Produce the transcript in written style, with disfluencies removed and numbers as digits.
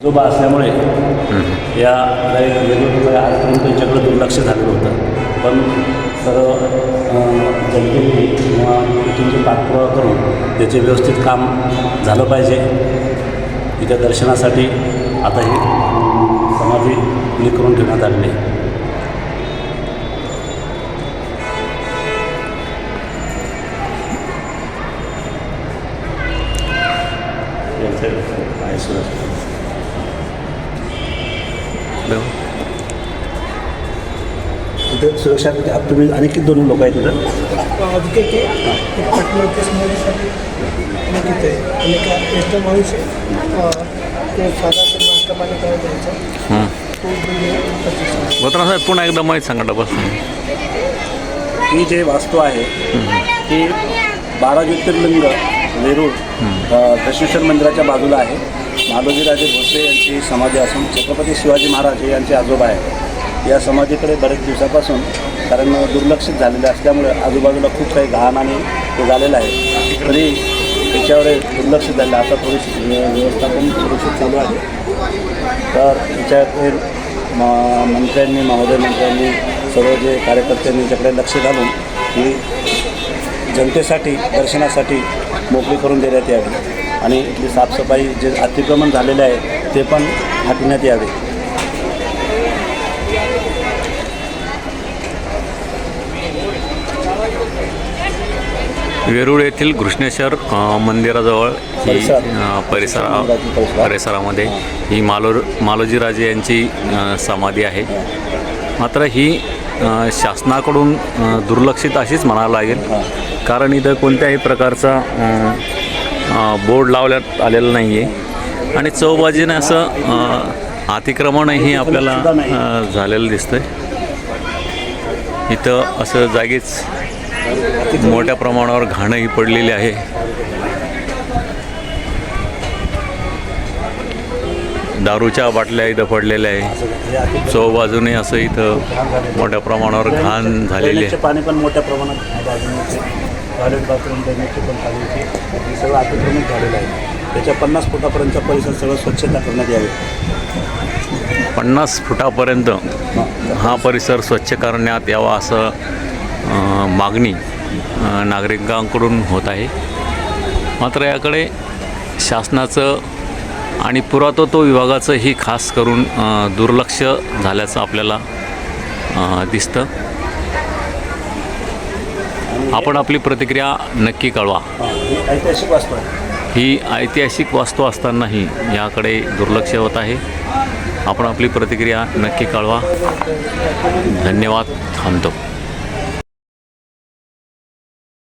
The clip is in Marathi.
आजोबा असल्यामुळे या वेगवेगळ्या आजपर्यंत यांच्याकडे दुर्लक्ष झालेलं होतं. पण सर्व जनतेने किंवा तुमचे पाठपुरावा करून त्याचे व्यवस्थित काम झालं पाहिजे. इथं दर्शनासाठी आता ही समाधी खुली करून ठेवण्यात आलेली आहे. तिथं सुरक्षा तुम्ही आणखी 2 लोक आहेत तिथं. साहेब पुन्हा एकदा माहीत सांगा डबासून. ही जे वास्तू आहे ती 12 ज्योतिर्लिंग वेरूळ दशेश्वर मंदिराच्या बाजूला आहे. मालोजीराजे भोसले यांची समाधी असून छत्रपती शिवाजी महाराज हे यांचे आजोबा आहे. या समाधीकडे बरेच दिवसापासून कारण दुर्लक्षित झालेले असल्यामुळे आजूबाजूला खूप काही घाण आणि ते झालेलं आहे. तरी त्याच्यावर दुर्लक्षित झालेलं. आता थोडीशी व्यवस्थापन सुरक्षित चालू आहे. तर त्याच्याकडे मंत्र्यांनी मंत्र्यांनी सर्व जे कार्यकर्त्यांनी त्याच्याकडे लक्ष घालून ही जनतेसाठी दर्शनासाठी मोकळी करून देण्यात यावी आणि इथली साफसफाई जे अतिक्रमण झालेले आहे ते पण हटवण्यात यावे. वेरूळ येथील घृष्णेश्वर मंदिराजवळ ही परिसरामध्ये ही मालोजीराजे यांची समाधी आहे. मात्र ही शासनाकडून दुर्लक्षित अशीच म्हणावं लागेल. कारण इथं कोणत्याही प्रकारचा बोर्ड लावण्यात आलेलं नाही आहे आणि चौबाजूने असं अतिक्रमणही आपल्याला झालेलं दिसतंय. इथं असं जागीच मोठ्या प्रमाणावर घाणही पडलेली आहे. दारूच्या बाटल्या इथं पडलेल्या आहे. चौबाजूने असं इथं मोठ्या प्रमाणावर घाण झालेली आहे. पाणी पण मोठ्या प्रमाणात टॉयलेट बाथरूम ड्रेनेजचे पण पाणी सगळं अतिक्रमित झालेलं आहे. त्याच्या 50 फुटापर्यंतचा परिसर सगळं स्वच्छता करण्यात यावी. 50 फुटापर्यंत हा परिसर स्वच्छ करण्यात यावा असं मागणी नागरिकांकडून होत आहे. मात्र याकडे शासनाचं आणि पुरातत्व विभागाचंही खास करून दुर्लक्ष झाल्याचं आपल्याला दिसतं. आपण आपली प्रतिक्रिया नक्की कळवा. ही ऐतिहासिक वास्तू असतानाही याकडे दुर्लक्ष होत आहे. आपण आपली प्रतिक्रिया नक्की कळवा. धन्यवाद. थांबतो.